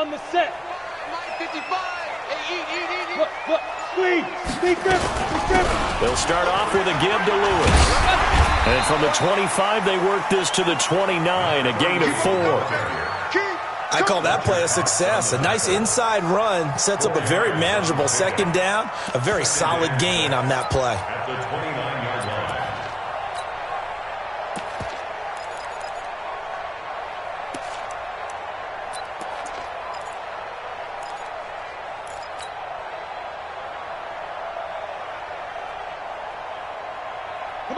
on the set. 55. Hey, Look. Speed grip. They'll start off with a give to Lewis. And from the 25, they work this to the 29, a gain of 4. I call that play a success. A nice inside run sets up a very manageable second down. A very solid gain on that play. At the 29-yard line.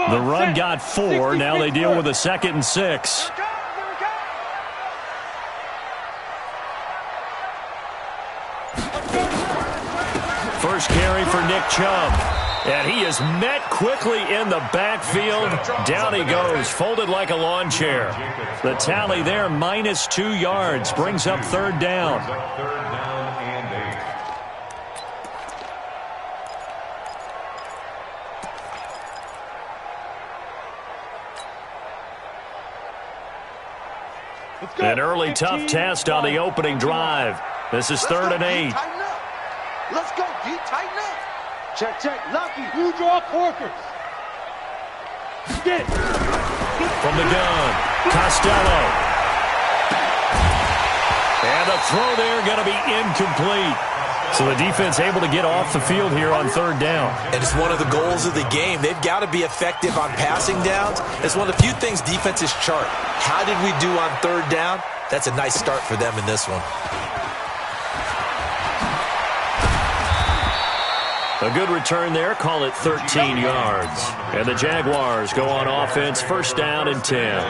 The run got 4. Now they deal with a 2nd and 6. First carry for Nick Chubb. And he is met quickly in the backfield. Down he goes, folded like a lawn chair. The tally there, -2 yards, brings up 3rd down. An early tough test on the opening drive. This is 3rd and 8. Let's go, D. Tighten up. Check. Lucky. Blue draw Corkers. Get. From the gun, Costello. And the throw there going to be incomplete. So the defense able to get off the field here on 3rd down. And it's one of the goals of the game. They've got to be effective on passing downs. It's one of the few things defenses chart. How did we do on 3rd down? That's a nice start for them in this one. A good return there. Call it 13 yards. And the Jaguars go on offense, 1st down and 10.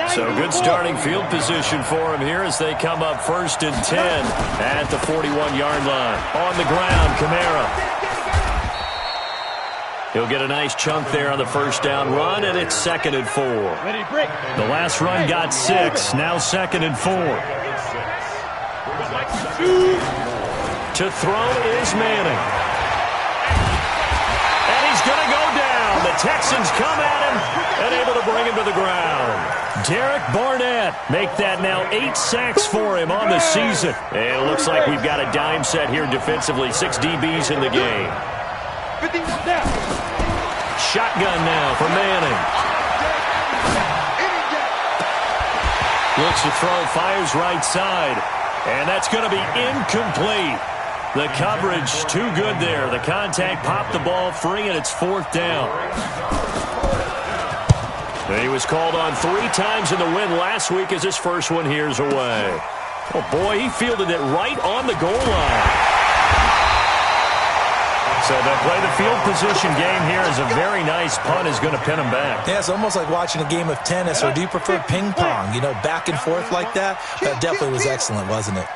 So good starting field position for him here as they come up 1st and 10 at the 41-yard line. On the ground, Kamara. He'll get a nice chunk there on the 1st down run, and it's 2nd and 4. The last run got 6, now 2nd and 4. To throw is Manning. And he's going to go down. The Texans come at him and able to bring him to the ground. Derek Barnett make that now 8 sacks for him on the season. And it looks like we've got a dime set here defensively. 6 DBs in the game. Shotgun now for Manning. Looks to throw, fires right side. And that's going to be incomplete. The coverage too good there. The contact popped the ball free, and it's 4th down. He was called on 3 times in the win last week as his first one here's away. Oh, boy, he fielded it right on the goal line. So they'll play the field position game here as a very nice punt is going to pin him back. Yeah, it's almost like watching a game of tennis, or do you prefer ping pong? You know, back and forth like that? That definitely was excellent, wasn't it?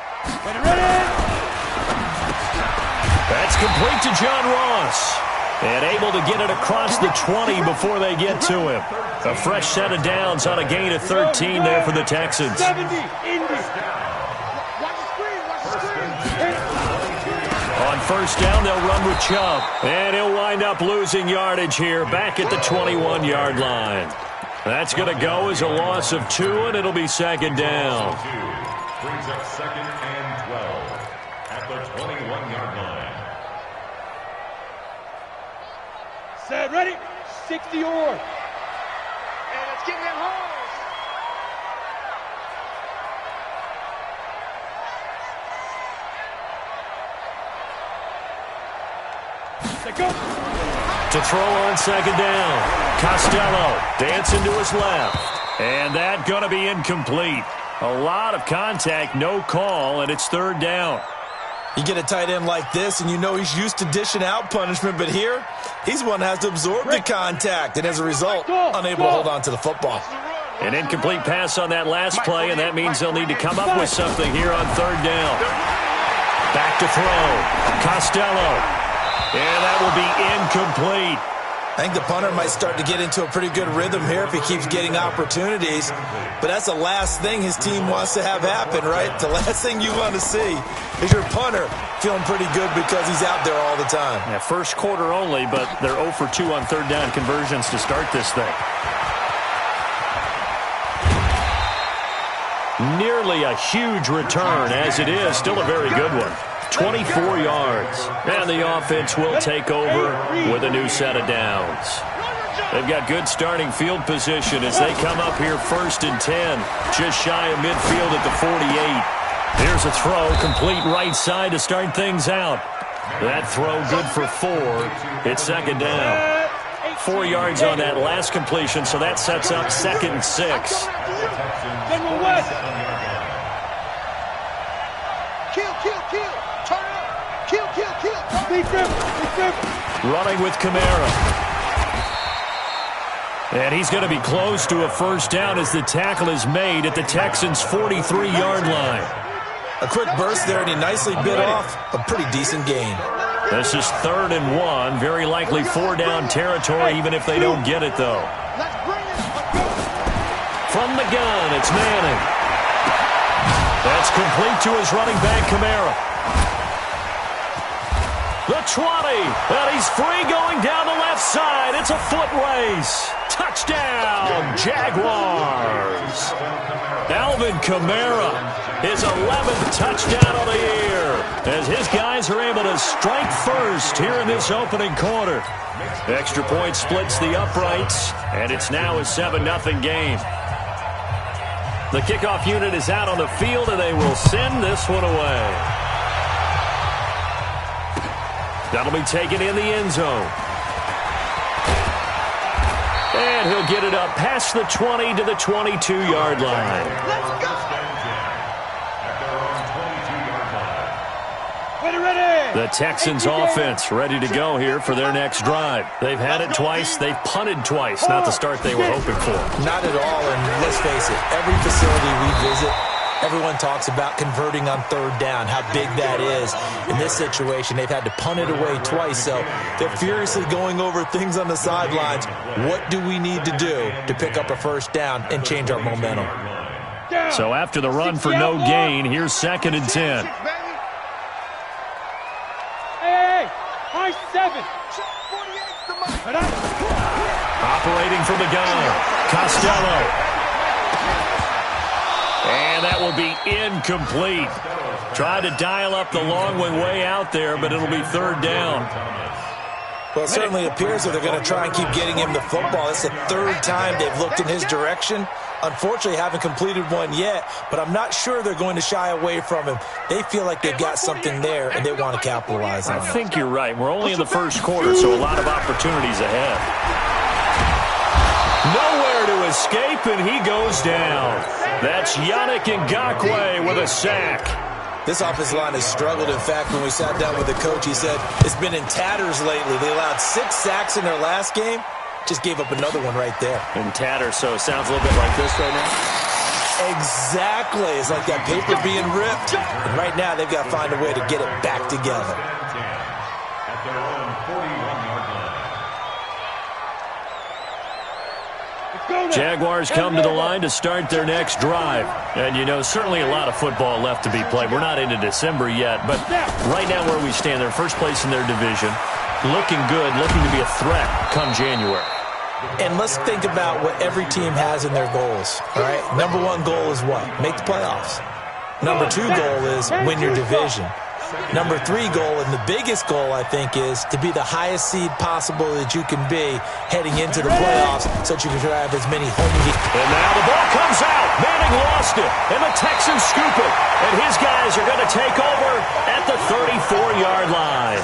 That's complete to John Ross. And able to get it across the 20 before they get to him. A fresh set of downs on a gain of 13 there for the Texans. On 1st down, they'll run with Chubb. And he'll wind up losing yardage here back at the 21-yard line. That's going to go as a loss of 2, and it'll be 2nd down. Brings up 2nd and 12 at the 21-yard line. Set, ready, 60 or. And let's get them home. Go. To throw on 2nd down. Costello dancing to his left. And that going to be incomplete. A lot of contact, no call, and it's 3rd down. You get a tight end like this, and you know he's used to dishing out punishment, but here, he's one that has to absorb the contact, and as a result, unable to hold on to the football. An incomplete pass on that last play, and that means they'll need to come up with something here on 3rd down. Back to throw. Costello. And that will be incomplete. I think the punter might start to get into a pretty good rhythm here if he keeps getting opportunities. But that's the last thing his team wants to have happen, right? The last thing you want to see is your punter feeling pretty good because he's out there all the time. Yeah, first quarter only, but they're 0 for 2 on 3rd down conversions to start this thing. Nearly a huge return, as it is. Still a very good one. 24 yards. And the offense will take over with a new set of downs. They've got good starting field position as they come up here 1st and 10. Just shy of midfield at the 48. Here's a throw, complete right side to start things out. That throw good for 4. It's 2nd down. 4 yards on that last completion, so that sets up 2nd and 6. General West. Kill, kill, kill. Turn up. Kill, kill, kill. Big grip. Running with Kamara. And he's going to be close to a 1st down as the tackle is made at the Texans' 43-yard line. A quick burst there, and he nicely bit off a pretty decent gain. This is 3rd and 1. Very likely 4-down territory, even if they don't get it, though. From the gun, it's Manning. That's complete to his running back, Kamara. The 20, and he's free going down the left side. It's a foot race. Touchdown, Jaguars. Alvin Kamara, his 11th touchdown of the year, as his guys are able to strike first here in this opening quarter. Extra point splits the uprights, and it's now a 7-0 game. The kickoff unit is out on the field, and they will send this one away. That'll be taken in the end zone. And he'll get it up past the 20 to the 22-yard line. Let's go. Ready. The Texans offense ready to go here for their next drive. They've had it twice. They've punted twice. Not the start they were hoping for. Not at all, and let's face it, every facility we visit, everyone talks about converting on 3rd down, how big that is. In this situation, they've had to punt it away twice, so they're furiously going over things on the sidelines. What do we need to do to pick up a 1st down and change our momentum? So after the run for no gain, here's 2nd and 10. Hey, high 7. Operating from the gun, Costello. And that will be incomplete. Tried to dial up the long one way out there, but it'll be 3rd down. Well, it certainly appears that they're going to try and keep getting him the football. It's the 3rd time they've looked in his direction. Unfortunately, haven't completed one yet, but I'm not sure they're going to shy away from him. They feel like they've got something there, and they want to capitalize on it. I think you're right. We're only in the 1st quarter, so a lot of opportunities ahead. Nowhere to escape, and he goes down. That's Yannick Ngakoue with a sack. This offensive line has struggled. In fact, when we sat down with the coach, he said it's been in tatters lately. They allowed 6 sacks in their last game. Just gave up another one right there. In tatters, so it sounds a little bit like this right now? Exactly. It's like that paper being ripped. And right now, they've got to find a way to get it back together. At their own 41-yard line. Jaguars come to the line to start their next drive. And, you know, certainly a lot of football left to be played. We're not into December yet, but right now where we stand, they're first place in their division. Looking good, looking to be a threat come January. And let's think about what every team has in their goals, all right? Number 1 goal is what? Make the playoffs. Number 2 goal is win your division. Number 3 goal, and the biggest goal, I think, is to be the highest seed possible that you can be heading into the playoffs so that you can drive as many home games. And now the ball comes out. Manning lost it, and the Texans scoop it. And his guys are going to take over at the 34-yard line.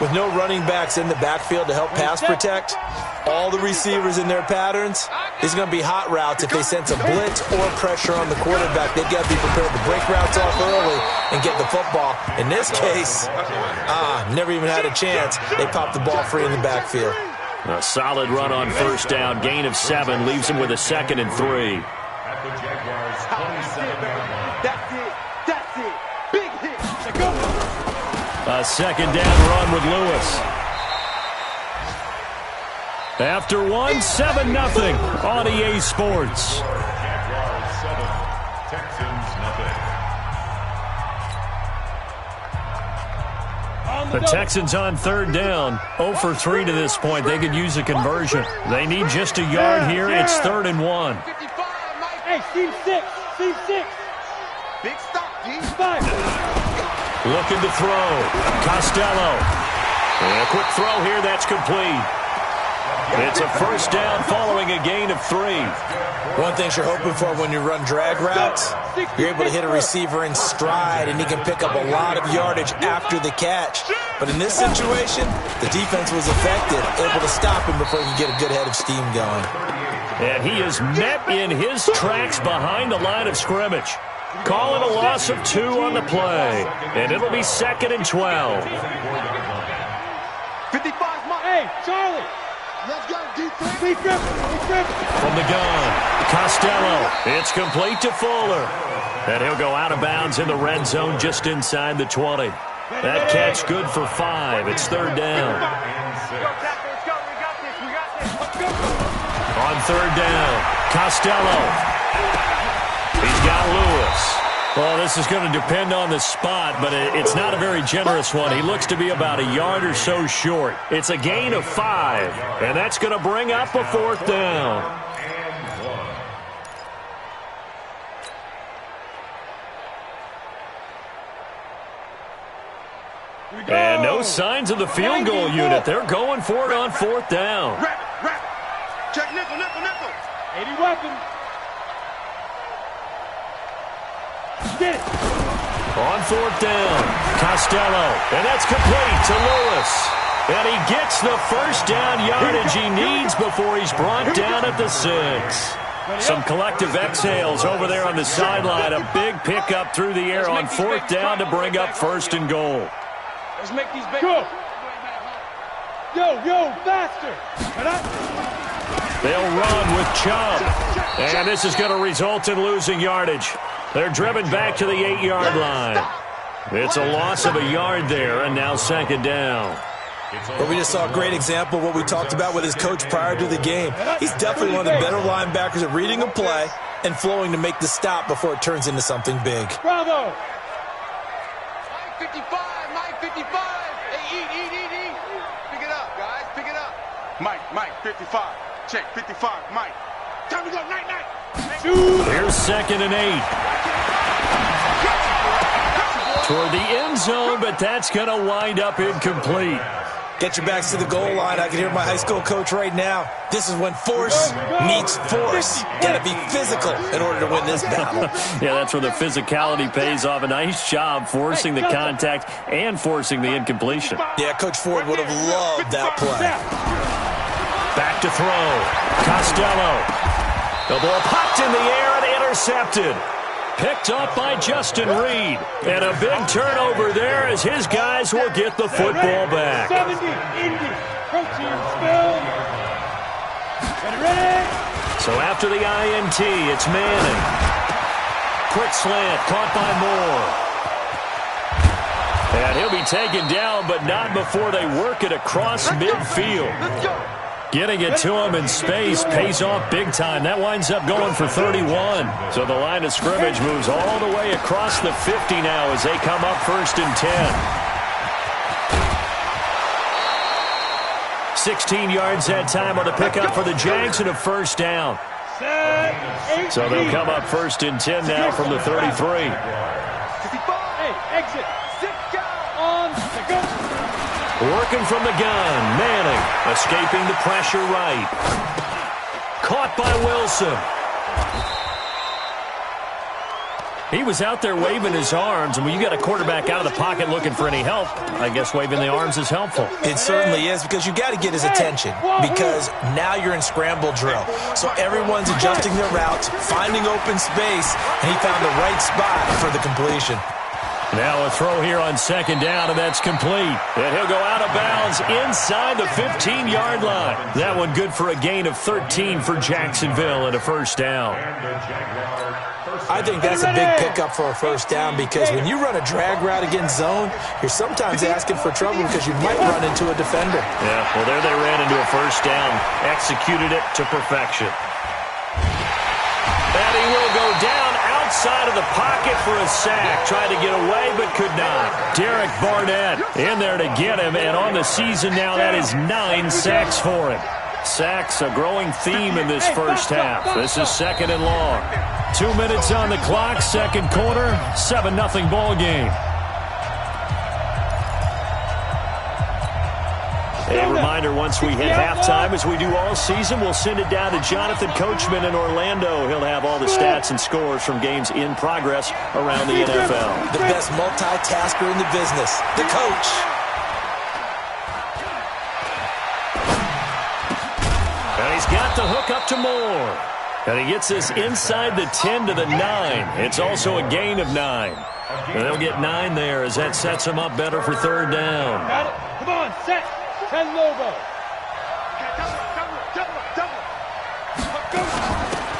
With no running backs in the backfield to help pass protect, all the receivers in their patterns, these are going to be hot routes. If they sense a blitz or pressure on the quarterback, they've got to be prepared to break routes off early and get the football. In this case, never even had a chance. They popped the ball free in the backfield. A solid run on 1st down. Gain of 7 leaves him with a 2nd and 3. At the Jaguars' 27-yard line. That's it. Big hit. A 2nd down run with Lewis. After 1, 7-0 on EA Sports. Jaguars 7, Texans nothing. The Texans on 3rd down. 0 for 3 to this point. They could use a conversion. They need just a yard here. It's 3rd and 1. 55, Mike. Hey, team 6. Receive 6. Big stop, D. 5. Looking to throw. Costello. And a quick throw here. That's complete. It's a first down following a gain of 3. One thing you're hoping for when you run drag routes, you're able to hit a receiver in stride, and he can pick up a lot of yardage after the catch. But in this situation, the defense was effective, able to stop him before he could get a good head of steam going. And he is met in his tracks behind the line of scrimmage. Calling a loss of 2 on the play. And it'll be 2nd and 12. 55, Mike. Hey, Charlie. Let's go, defense. From the gun, Costello. It's complete to Fuller. And he'll go out of bounds in the red zone just inside the 20. That catch good for 5. It's 3rd down. On 3rd down, Costello. He's got Lewis. Well, this is going to depend on the spot, but it's not a very generous one. He looks to be about a yard or so short. It's a gain of 5, and that's going to bring up a 4th down. And no signs of the field goal unit. They're going for it on 4th down. Rap. Check nickel. 80 weapons. Get it. On 4th down, Costello. And that's complete to Lewis. And he gets the first down yardage he needs before he's brought down at the 6. Some collective exhales over there on the sideline. A big pickup through the air on 4th down to bring up 1st and goal. Let's make these big. Go. Yo, faster. They'll run with Chubb. And this is going to result in losing yardage. They're driven back to the 8-yard line. It's a loss of a yard there, and now 2nd down. But we just saw a great example of what we talked about with his coach prior to the game. He's definitely one of the better linebackers at reading a play and flowing to make the stop before it turns into something big. Bravo. Mike 55, Mike 55. Hey, eat. Pick it up, guys, pick it up. Mike 55. Check 55, Mike. Time to go, night. Here's 2nd and 8. Toward the end zone, but that's going to wind up incomplete. Get your backs to the goal line. I can hear my high school coach right now. This is when force meets force. Got to be physical in order to win this battle. Yeah, that's where the physicality pays off. A nice job forcing the contact and forcing the incompletion. Yeah, Coach Ford would have loved that play. Back to throw. Costello. The ball popped in the air and intercepted. Picked up by Justin Reed. And a big turnover there as his guys will get the football back. 70, Indy, protein spill. Ready? So after the INT, it's Manning. Quick slant, caught by Moore. And he'll be taken down, but not before they work it across midfield. Let's go. Getting it to him in space pays off big time. That winds up going for 31. So the line of scrimmage moves all the way across the 50 now as they come up 1st and 10. 16 yards that time on the pickup for the Jags and a 1st down. So they'll come up 1st and 10 now from the 33. 55. Hey, exit. Sit down. On the go. Working from the gun, Manning escaping the pressure right. Caught by Wilson. He was out there waving his arms, and when you got a quarterback out of the pocket looking for any help, I guess waving the arms is helpful. It certainly is, because you got to get his attention, because now you're in scramble drill. So everyone's adjusting their routes, finding open space, and he found the right spot for the completion. Now a throw here on 2nd down, and that's complete. And he'll go out of bounds inside the 15-yard line. That one good for a gain of 13 for Jacksonville and a 1st down. I think that's a big pickup for a 1st down, because when you run a drag route against zone, you're sometimes asking for trouble because you might run into a defender. Yeah, well, there they ran into a 1st down. Executed it to perfection. And he will go down outside of the pocket for a sack. Tried to get away, but could not. Derek Barnett in there to get him, and on the season now, that is 9 sacks for him. Sacks, a growing theme in this first half. This is 2nd and long. 2 minutes on the clock, second quarter, 7-0 ball game. A reminder, once we hit halftime, as we do all season, we'll send it down to Jonathan Coachman in Orlando. He'll have all the stats and scores from games in progress around the NFL. The best multitasker in the business, the coach. And he's got the hook up to Moore. And he gets this inside the 10 to the 9. It's also a gain of 9. And they'll get 9 there as that sets them up better for third down. Got it. Come on, set. 10 Lobo.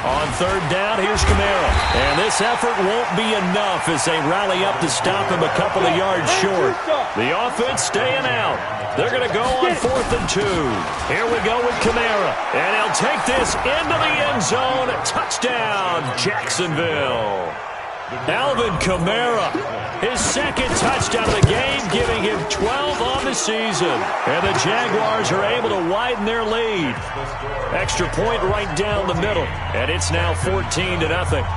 On third down, here's Kamara. And this effort won't be enough as they rally up to stop him a couple of yards short. The offense staying out. They're going to go on 4th and 2. Here we go with Kamara. And he'll take this into the end zone. Touchdown, Jacksonville. Alvin Kamara, his second touchdown of the game, giving him 12 on the season. And the Jaguars are able to widen their lead. Extra point right down the middle. And it's now 14-0.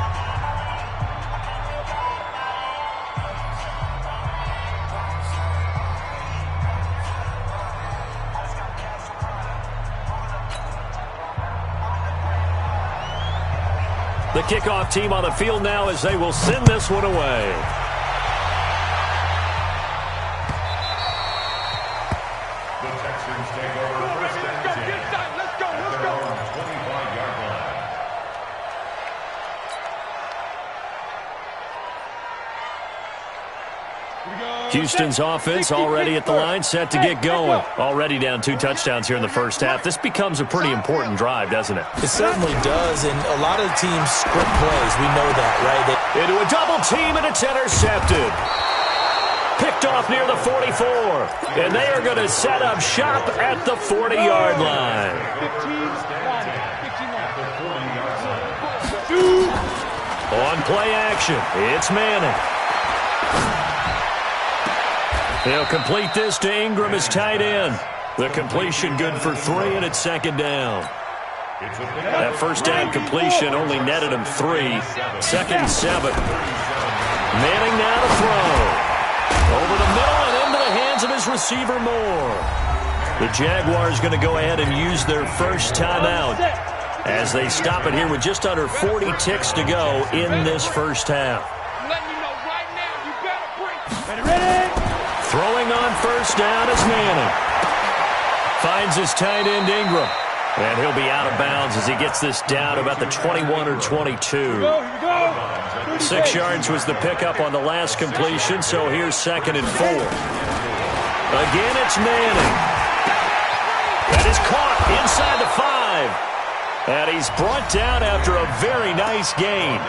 The kickoff team on the field now as they will send this one away. The Texans take over 1st and 10. Let's go. At their own 25-yard line. Houston's offense already at the line, set to get going. Already down 2 touchdowns here in the first half. This becomes a pretty important drive, doesn't it? It certainly does, and a lot of the teams script plays. We know that, right? Into a double team, and it's intercepted. Picked off near the 44. And they are going to set up shop at the 40-yard line. 15 On play action, it's Manning. He'll complete this to Ingram as tight end. The completion good for 3, and it's 2nd down. That first down completion only netted him 3. 2nd and 7. Manning now to throw. Over the middle and into the hands of his receiver Moore. The Jaguars going to go ahead and use their first timeout as they stop it here with just under 40 ticks to go in this first half. I'm letting you know right now, you better bring. Ready? Throwing on first down is Manning. Finds his tight end Ingram. And he'll be out of bounds as he gets this down about the 21 or 22. Here we go. 6 yards was the pickup on the last completion, so here's 2nd and 4. Again, it's Manning. That is caught inside the 5. And he's brought down after a very nice gain.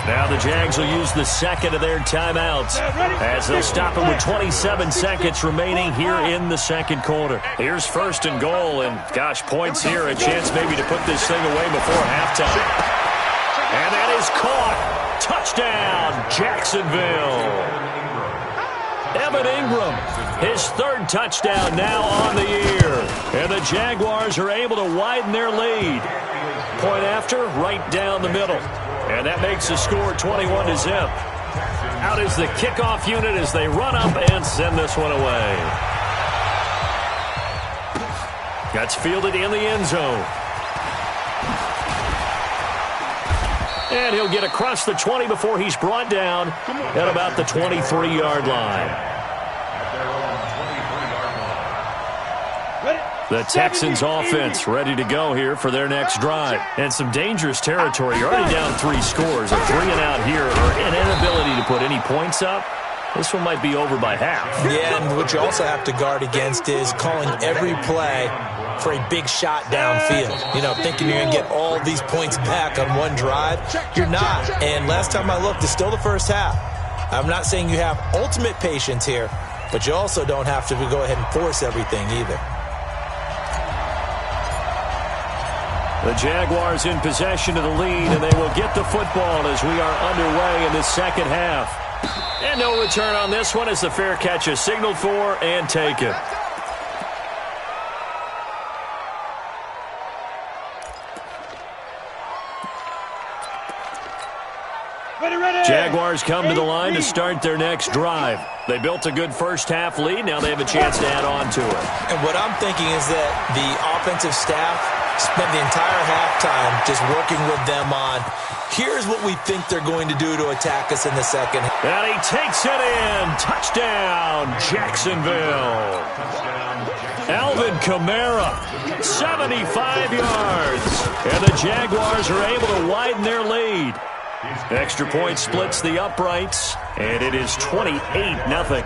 Now the Jags will use the second of their timeouts as they'll stop him with 27 seconds remaining here in the second quarter. Here's 1st and goal, and gosh, points here, a chance maybe to put this thing away before halftime. And that is caught. Touchdown, Jacksonville. Evan Ingram, his 3rd touchdown now on the year. And the Jaguars are able to widen their lead. Point after, right down the middle. And that makes the score 21-0. Out is the kickoff unit as they run up and send this one away. That's fielded in the end zone. And he'll get across the 20 before he's brought down at about the 23-yard line. The Texans offense ready to go here for their next drive. And some dangerous territory. You're already down 3 scores. A 3 and out here or an inability to put any points up. This one might be over by half. Yeah, and what you also have to guard against is calling every play for a big shot downfield. You know, thinking you're going to get all these points back on one drive. You're not. And last time I looked, it's still the first half. I'm not saying you have ultimate patience here, but you also don't have to go ahead and force everything either. The Jaguars in possession of the lead, and they will get the football as we are underway in the second half. And no return on this one as the fair catch is signaled for and taken. Jaguars come to the line to start their next drive. They built a good first-half lead. Now they have a chance to add on to it. And what I'm thinking is that the offensive staff spent the entire halftime just working with them on, here's what we think they're going to do to attack us in the second. And he takes it in. Touchdown, Jacksonville. Alvin Kamara, 75 yards. And the Jaguars are able to widen their lead. Extra point splits the uprights, and it is 28-0.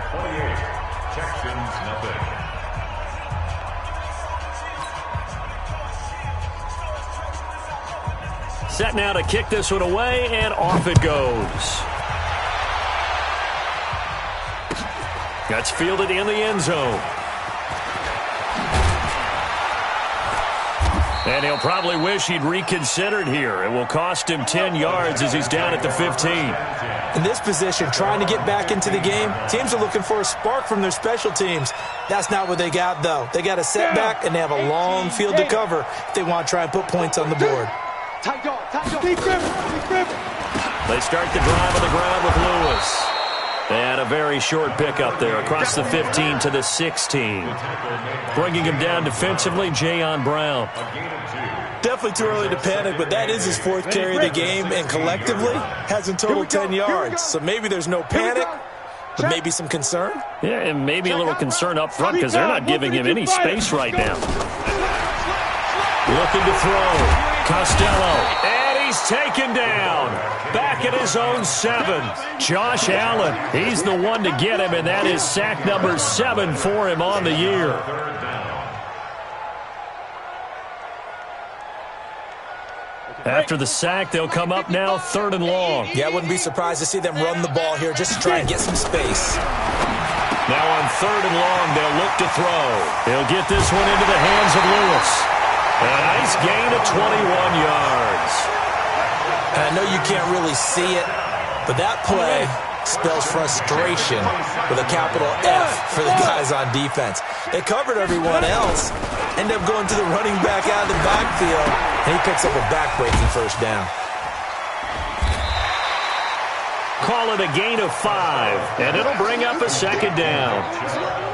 Set now to kick this one away, and off it goes. That's fielded in the end zone. And he'll probably wish he'd reconsidered here. It will cost him 10 yards as he's down at the 15. In this position, trying to get back into the game, teams are looking for a spark from their special teams. That's not what they got, though. They got a setback, and they have a long field to cover if they want to try and put points on the board. They start the drive on the ground with Lewis. And a very short pickup there across the 15 to the 16. Bringing him down defensively, Jayon Brown. Definitely too early to panic, but that is his fourth carry of the game, and collectively has in total 10 yards. So maybe there's no panic, but maybe some concern. Yeah, and maybe a little concern up front because they're not giving him any space right now. Looking to throw. Costello. And he's taken down. Back at his own 7. Josh Allen. He's the one to get him, and that is sack number 7 for him on the year. After the sack, they'll come up now 3rd and long. Yeah, I wouldn't be surprised to see them run the ball here just to try and get some space. Now on 3rd and long, they'll look to throw. He'll get this one into the hands of Lewis. A nice gain of 21 yards. And I know you can't really see it, but that play spells frustration with a capital F for the guys on defense. They covered everyone else, end up going to the running back out of the backfield, and he picks up a back-breaking first down. Call it a gain of 5, and it'll bring up a 2nd down.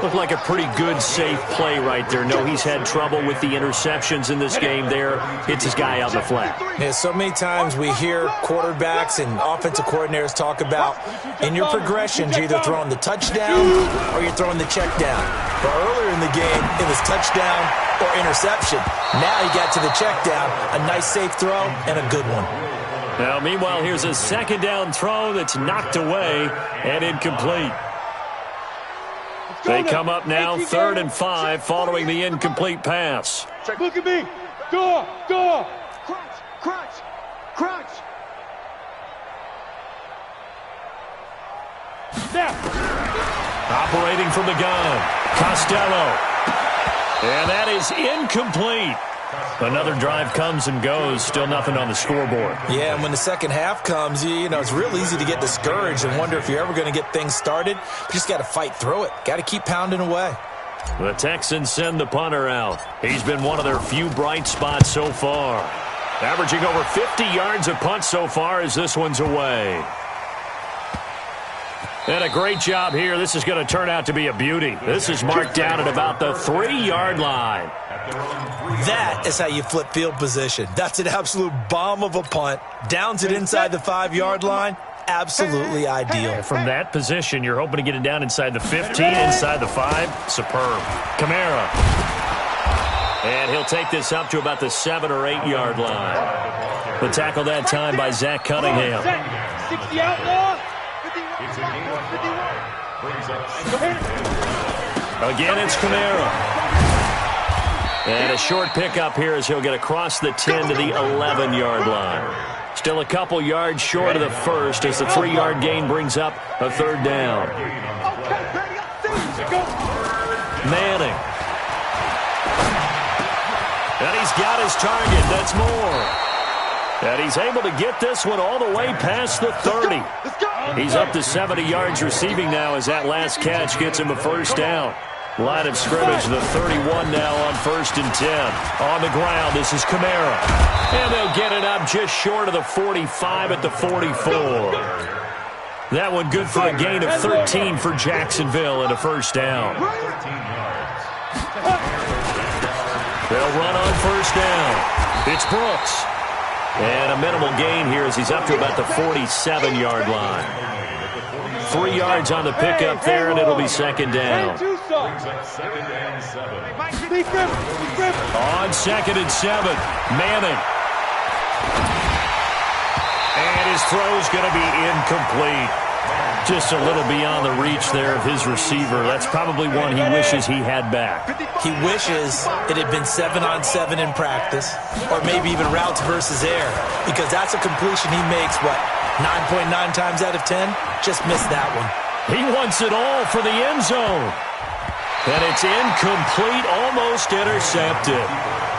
Looked like a pretty good, safe play right there. No, he's had trouble with the interceptions in this game there. Hits his guy out in the flat. Yeah, so many times we hear quarterbacks and offensive coordinators talk about in your progressions, you're either throwing the touchdown or you're throwing the check down. But earlier in the game, it was touchdown or interception. Now he got to the check down, a nice safe throw, and a good one. Now, meanwhile, here's a 2nd down throw that's knocked away and incomplete. They come up now 3rd and 5 following the incomplete pass. Look at me. Door. Crunch. Snap. Operating from the gun. Costello. And that is incomplete. Another drive comes and goes. Still nothing on the scoreboard. Yeah, and when the second half comes, you know, it's real easy to get discouraged and wonder if you're ever going to get things started. You just got to fight through it. Got to keep pounding away. The Texans send the punter out. He's been one of their few bright spots so far. Averaging over 50 yards a punt so far as this one's away. And a great job here. This is going to turn out to be a beauty. This is marked down at about the 3-yard line. That is how you flip field position. That's an absolute bomb of a punt. Downs it inside the 5-yard line. Absolutely ideal. From that position, you're hoping to get it down inside the 15, inside the 5. Superb. Kamara. And he'll take this up to about the 7 or 8-yard line. The tackle that time by Zach Cunningham. 60 outlaw. Again, it's Kamara. And a short pickup here as he'll get across the 10 to the 11-yard line. Still a couple yards short of the first as the 3-yard gain brings up a 3rd down. Manning. And he's got his target. That's more. And he's able to get this one all the way past the 30. He's up to 70 yards receiving now as that last catch gets him a first down. Line of scrimmage, the 31 now on 1st and 10. On the ground, this is Kamara. And they'll get it up just short of the 45 at the 44. That one good for a gain of 13 for Jacksonville and a first down. They'll run on first down. It's Brooks. And a minimal gain here as he's up to about the 47-yard line. 3 yards on the pickup there, and it'll be second down. On 2nd and 7, Manning. And his throw's going to be incomplete. Just a little beyond the reach there of his receiver. That's probably one he wishes he had back. He wishes it had been 7-on-7 in practice, or maybe even routes versus air, because that's a completion he makes, 9.9 times out of 10? Just missed that one. He wants it all for the end zone. And it's incomplete, almost intercepted.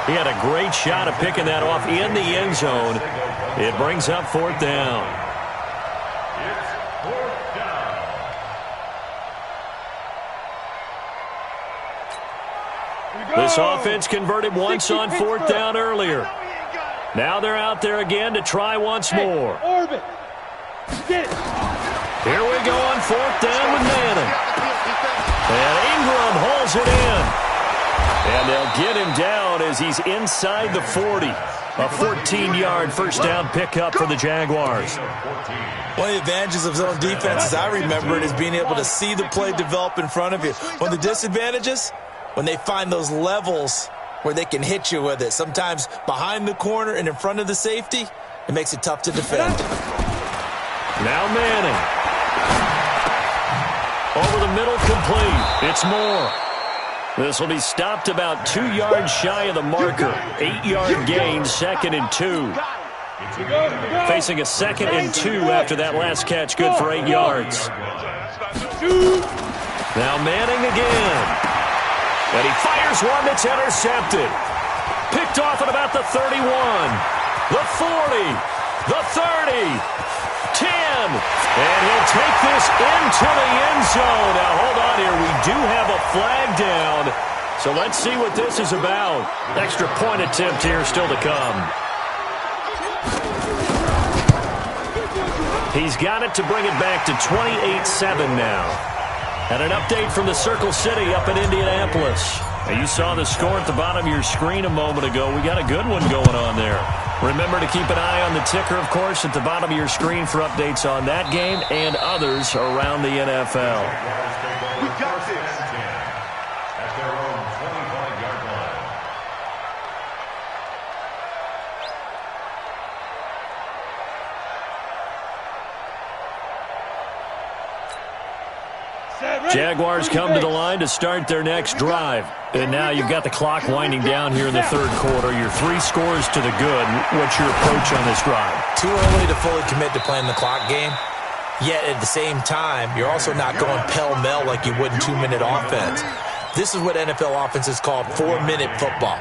He had a great shot at picking that off in the end zone. It brings up 4th down. This offense converted once on 4th down earlier. Now they're out there again to try once more. Here we go on 4th down with Manning. And Ingram hauls it in. And they'll get him down as he's inside the 40. A 14-yard first down pickup for the Jaguars. One of the advantages of zone defense, as I remember it, is being able to see the play develop in front of you. One of the disadvantages, when they find those levels where they can hit you with it. Sometimes behind the corner and in front of the safety, it makes it tough to defend. Now Manning. Over the middle, complete. It's Moore. This will be stopped about 2 yards shy of the marker. 8-yard gain, 2nd and 2. Facing a 2nd and 2 after that last catch, good for 8 yards. Now Manning again. And he fires one that's intercepted. Picked off at about the 31, the 40, the 30, 10. And he'll take this into the end zone. Now, hold on here. We do have a flag down. So let's see what this is about. Extra point attempt here still to come. He's got it to bring it back to 28-7 now. And an update from the Circle City up in Indianapolis. Now, you saw the score at the bottom of your screen a moment ago. We got a good one going on there. Remember to keep an eye on the ticker, of course, at the bottom of your screen for updates on that game and others around the NFL. We got this. At their own 25-yard line. Jaguars come to the line to start their next drive. And now you've got the clock winding down here in the 3rd quarter. Your 3 scores to the good. What's your approach on this drive? Too early to fully commit to playing the clock game. Yet at the same time, you're also not going pell-mell like you would in 2-minute offense. This is what NFL offenses call 4-minute football.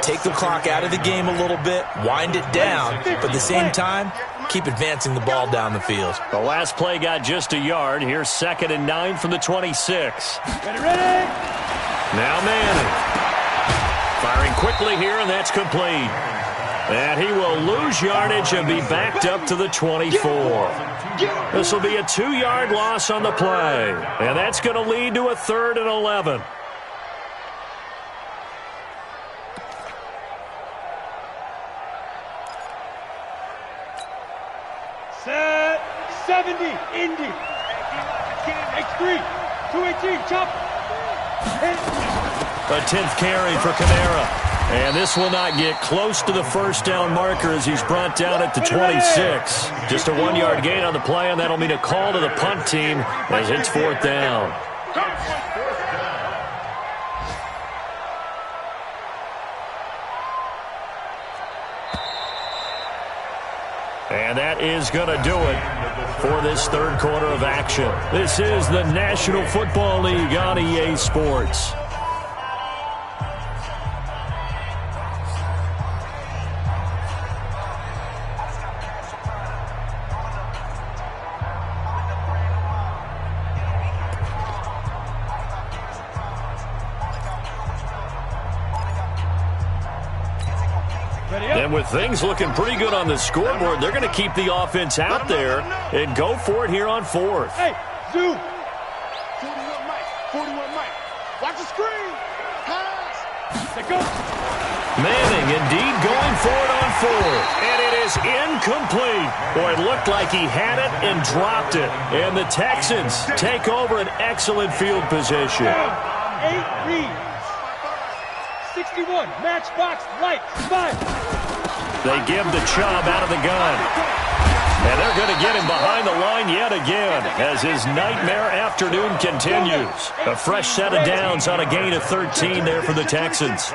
Take the clock out of the game a little bit, wind it down, but at the same time, keep advancing the ball down the field. The last play got just a yard. Here's 2nd and 9 from the 26. Ready? Now Manning. Firing quickly here, and that's complete. And he will lose yardage and be backed up to the 24. This will be a 2-yard loss on the play. And that's going to lead to a 3rd and 11. Set. 70. Indy. X3. 218. Chop. A 10th carry for Kamara. And this will not get close to the first down marker as he's brought down at the 26. Just a 1-yard gain on the play, and that'll mean a call to the punt team as it's 4th down. And that is going to do it for this 3rd quarter of action. This is the National Football League on EA Sports. And with things looking pretty good on the scoreboard, they're going to keep the offense out there and go for it here on fourth. Hey, Zoo. 41 Mike. 41 Mike. Watch the screen. Pass. Let go. Manning indeed going for it on fourth. And it is incomplete. Boy, it looked like he had it and dropped it. And the Texans take over an excellent field position. 8 reads. 61. Matchbox light. 5. They give the Chubb out of the gun. And they're going to get him behind the line yet again as his nightmare afternoon continues. A fresh set of downs on a gain of 13 there for the Texans.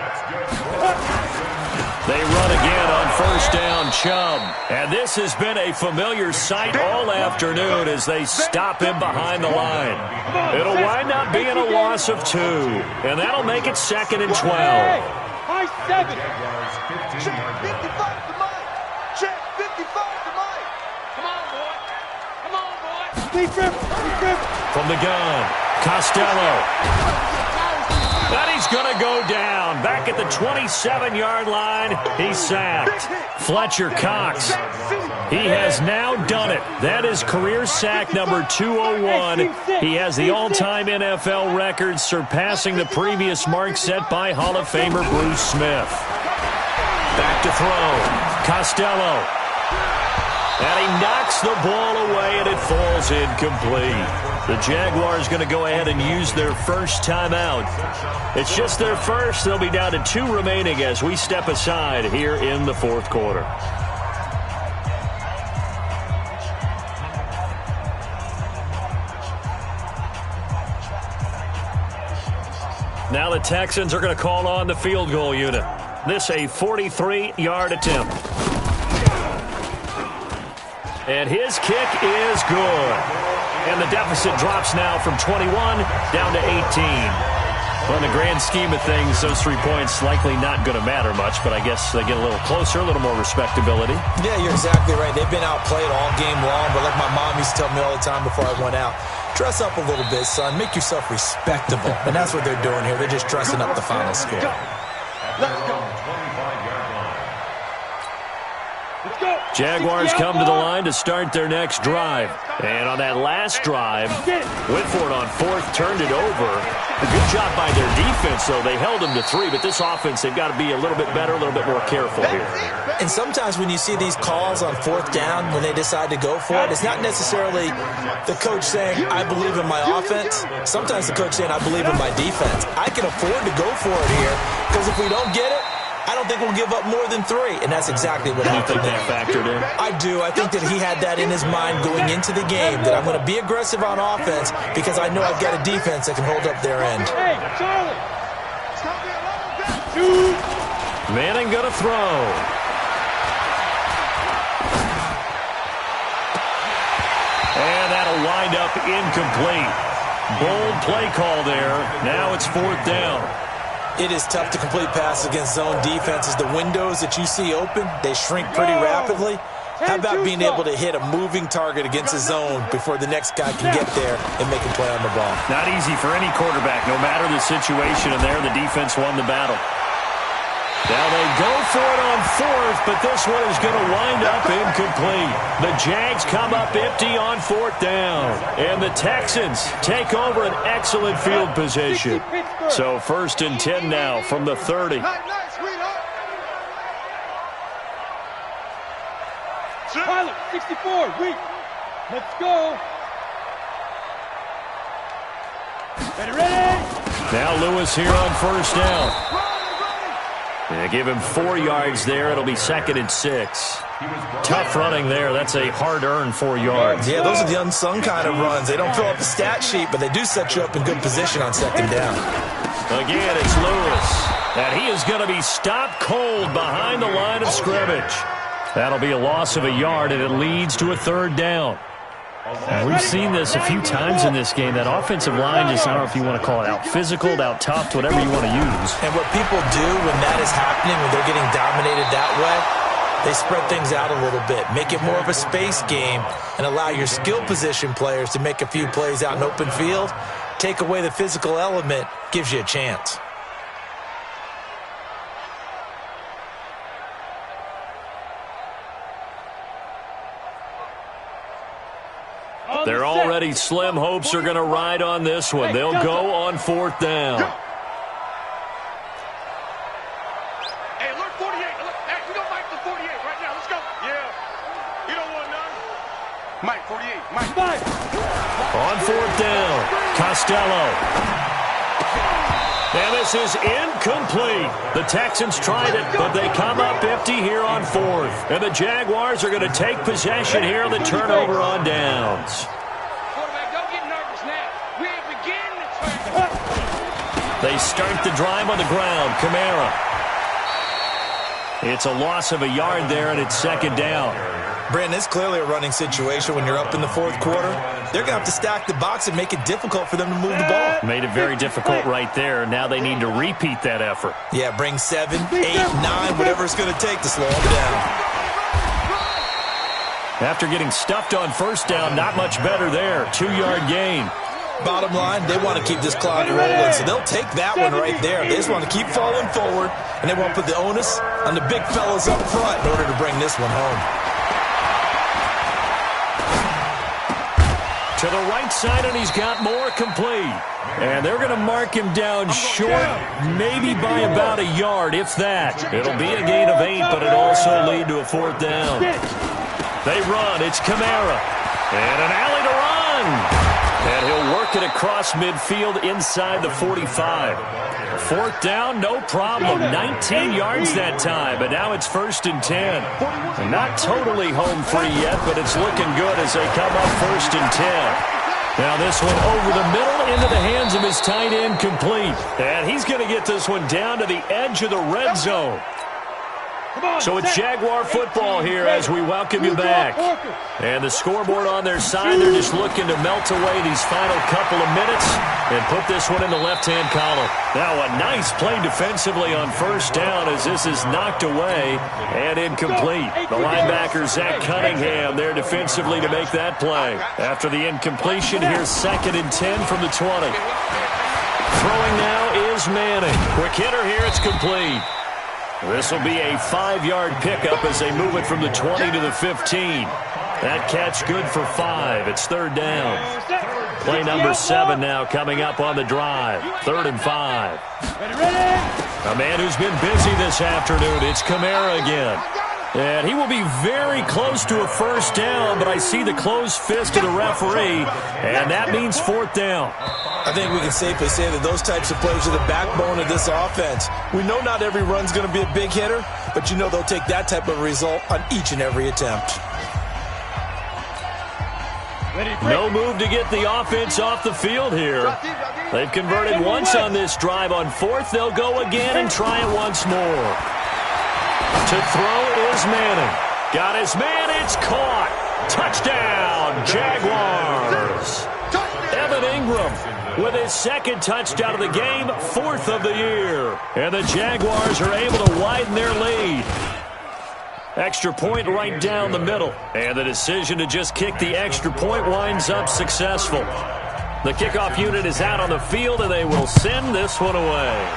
They run again on first down, Chubb. And this has been a familiar sight all afternoon as they stop him behind the line. It'll wind up being a loss of 2. And that'll make it 2nd and 12. High 7. Check 55 to Mike. Check 55 to Mike. Come on, boy. Come on, boy. Deep rip. Deep rip. From the gun, Costello. And he's going to go down. Back at the 27-yard line, he's sacked. Fletcher Cox. He has now done it. That is career sack number 201. He has the all-time NFL record, surpassing the previous mark set by Hall of Famer Bruce Smith. Back to throw. Costello. And he knocks the ball away, and it falls incomplete. The Jaguars going to go ahead and use their first timeout. It's just their first. They'll be down to 2 remaining as we step aside here in the fourth quarter. Now the Texans are going to call on the field goal unit. This a 43-yard attempt. And his kick is good. And the deficit drops now from 21 down to 18. Well, in the grand scheme of things, those 3 points likely not going to matter much, but I guess they get a little closer, a little more respectability. Yeah, you're exactly right. They've been outplayed all game long, but like my mom used to tell me all the time before I went out, dress up a little bit, son. Make yourself respectable. And that's what they're doing here. They're just dressing up the final score. Let's go. Jaguars come to the line to start their next drive. And on that last drive, went for it on fourth, turned it over. A good job by their defense, though. They held them to 3, but this offense, they've got to be a little bit better, a little bit more careful here. And sometimes when you see these calls on fourth down, when they decide to go for it, it's not necessarily the coach saying, I believe in my offense. Sometimes the coach saying, I believe in my defense. I can afford to go for it here because if we don't get it, I don't think we'll give up more than 3, and that's exactly what happened. You think that factored in? I do. I think that he had that in his mind going into the game, that I'm going to be aggressive on offense because I know I've got a defense that can hold up their end. Hey, Charlie. Manning going to throw. And that'll wind up incomplete. Bold play call there. Now it's fourth down. It is tough to complete passes against zone defenses. The windows that you see open, they shrink pretty rapidly. How about being able to hit a moving target against a zone before the next guy can get there and make a play on the ball? Not easy for any quarterback, no matter the situation, and there the defense won the battle. Now they go for it on fourth, but this one is going to wind up incomplete. The Jags come up empty on fourth down. And the Texans take over an excellent field position. So 1st and 10 now from the 30. Pilot, 64, weak. Let's go. Ready? Now Lewis here on first down. Yeah, give him 4 yards there. It'll be 2nd and 6. Tough running there. That's a hard-earned 4 yards. Yeah, those are the unsung kind of runs. They don't fill up the stat sheet, but they do set you up in good position on 2nd down. Again, it's Lewis. And he is going to be stopped cold behind the line of scrimmage. That'll be a loss of a yard, and it leads to a 3rd down. We've seen this a few times in this game. That offensive line just, I don't know if you want to call it out physical, out tough, whatever you want to use. And what people do when that is happening, when they're getting dominated that way, they spread things out a little bit, make it more of a space game, and allow your skill position players to make a few plays out in open field. Take away the physical element, gives you a chance. Their already slim hopes are going to ride on this one. They'll go on 4th down. Hey, alert 48. Hey, we don't Mike the 48 right now. Let's go. Yeah. You don't want none. Mike, 48. Mike. On 4th down, Costello. And this is incomplete. The Texans tried it, but they come up empty here on 4th. And the Jaguars are going to take possession here on the turnover on downs. Quarterback, don't get nervous now. We ain't beginning to turn. They start the drive on the ground. Kamara. It's a loss of a yard there, and it's 2nd down. Brandon, it's clearly a running situation when you're up in the 4th quarter. They're going to have to stack the box and make it difficult for them to move the ball. Made it very difficult right there. Now they need to repeat that effort. Yeah, bring 7, 8, 9, whatever it's going to take to slow them down. After getting stuffed on 1st down, not much better there. 2-yard gain. Bottom line, they want to keep this clock rolling, so they'll take that one right there. They just want to keep falling forward, and they want to put the onus on the big fellas up front in order to bring this one home. To the right side, and he's got more complete. And they're going to mark him down short, maybe by about a yard, if that. It'll be a gain of 8, but it'll also lead to a 4th down. They run. It's Kamara. And an alley to run. And he'll work it across midfield inside the 45. 4th down, no problem. 19 yards that time, but now it's 1st and 10. And not totally home free yet, but it's looking good as they come up 1st and 10. Now this one over the middle into the hands of his tight end, complete. And he's going to get this one down to the edge of the red zone. So it's Jaguar football here as we welcome you back. And the scoreboard on their side, they're just looking to melt away these final couple of minutes and put this one in the left-hand column. Now a nice play defensively on 1st down as this is knocked away and incomplete. The linebacker, Zach Cunningham, there defensively to make that play. After the incompletion, here's 2nd and 10 from the 20. Throwing now is Manning. Quick hitter here, it's complete. This will be a 5-yard pickup as they move it from the 20 to the 15. That catch good for 5. It's 3rd down. Play number 7 now coming up on the drive. 3rd and 5. A man who's been busy this afternoon. It's Kamara again. And he will be very close to a 1st down, but I see the closed fist of the referee, and that means 4th down. I think we can safely say that those types of plays are the backbone of this offense. We know not every run's going to be a big hitter, but you know they'll take that type of result on each and every attempt. No move to get the offense off the field here. They've converted once on this drive. On 4th, they'll go again and try it once more. To throw is Manning. Got his man, it's caught. Touchdown, Jaguars. Evan Ingram with his 2nd touchdown of the game, 4th of the year. And the Jaguars are able to widen their lead. Extra point right down the middle. And the decision to just kick the extra point winds up successful. The kickoff unit is out on the field, and they will send this one away.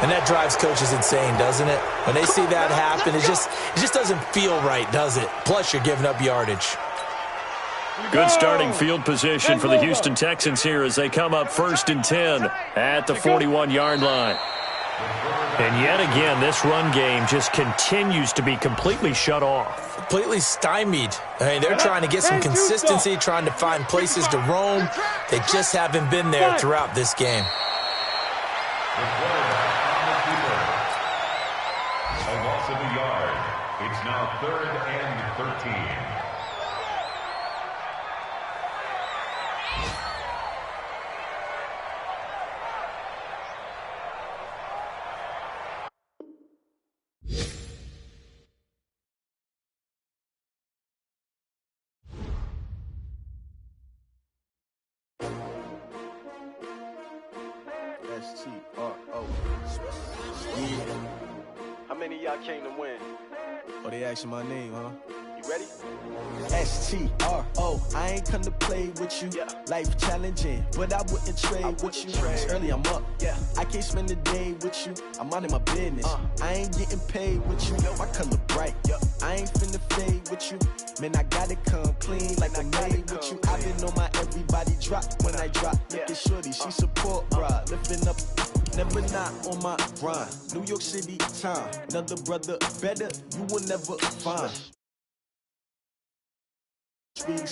And that drives coaches insane, doesn't it? When they see that happen, it just doesn't feel right, does it? Plus, you're giving up yardage. Good starting field position for the Houston Texans here as they come up 1st and 10 at the 41-yard line. And yet again, this run game just continues to be completely shut off. Completely stymied. I mean, they're trying to get some consistency, trying to find places to roam. They just haven't been there throughout this game. A loss of a yard. It's now 3rd and 13. S-T-R-O. Yeah. How many of y'all came to win? Oh, they asking my name, huh? You You ready? STRO, I ain't come to play with you. Life challenging, but I wouldn't trade with you. It's early, I'm up. I can't spend the day with you. I'm minding my business. I ain't getting paid with you. My color bright. I ain't finna fade with you. Man, I gotta come clean like I'm made with you. I've been on my everybody drop when I drop. Look at shorty, she support, bruh. Lifting up. Never not on my grind. New York City time. Another brother better, you will never find.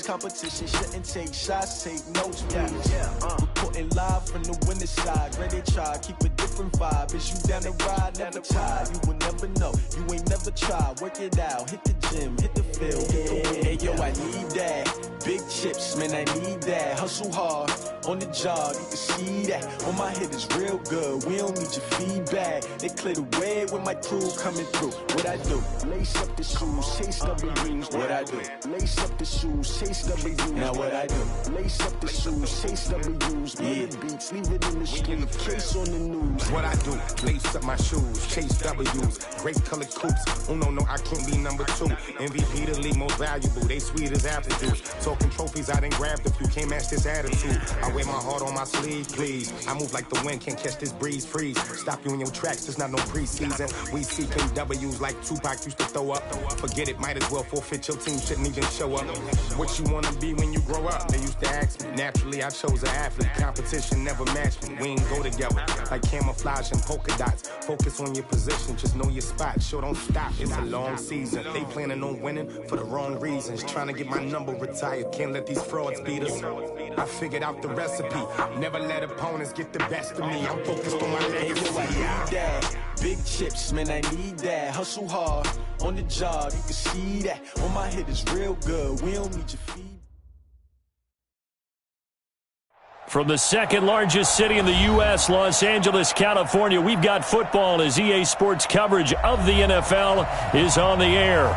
Competition shouldn't take shots, take notes, please. Reporting live from the winning side. Ready to try, keep a different vibe. Is you down the ride, never tired. You will never know, you ain't never tried. Work it out, hit the gym, hit the field, hit the wind. Hey yo, I need that. Big chips, man, I need that. Hustle hard, on the job, you can see that. On my head is real good, we don't need your feedback. They clear the way when my crew coming through. What I do? Lace up the shoes, chase W's. What I do? Lace up the shoes, chase W's. Now what I do? Lace up the shoes, chase W's. Million beats, leave it in the street, case on the news. What I do? Lace up my shoes, chase W's. Grape colored coops. Oh no, I can't be number 2. MVP the league most valuable. They sweet as apple juice. Talking trophies, I done grabbed a few. Can't match this attitude. I wear my heart on my sleeve, please. I move like the wind, can't catch this breeze, freeze. Stop you in your tracks, there's not no preseason. We seeking W's like Tupac used to throw up. Forget it, might as well forfeit. Your team shouldn't even show up. What you wanna be when you grow up? They used to ask me. Naturally, I chose an athlete. Competition never matched me. We ain't go together like camouflage and polka dots. Focus on your position, just know your spot. Sure, don't stop. It's a long season. They planning on winning for the wrong reasons. Trying to get my number retired. Can't let these frauds beat us. I figured out the recipe. Never let opponents get the best of me. I'm focused on my legacy. I need that. Big chips, man, I need that. Hustle hard, on the job, you can see that. On my head is real good, we don't need your feed. From the second largest city in the U.S., Los Angeles, California, we've got football as EA Sports coverage of the NFL is on the air.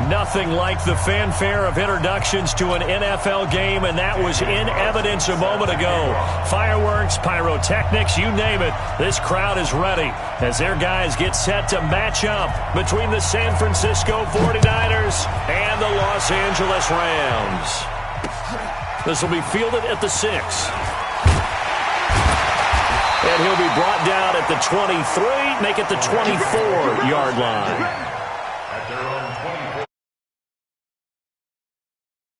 Nothing like the fanfare of introductions to an NFL game, and that was in evidence a moment ago. Fireworks, pyrotechnics, you name it. This crowd is ready as their guys get set to match up between the San Francisco 49ers and the Los Angeles Rams. This will be fielded at the 6. And he'll be brought down at the 23, make it the 24-yard line.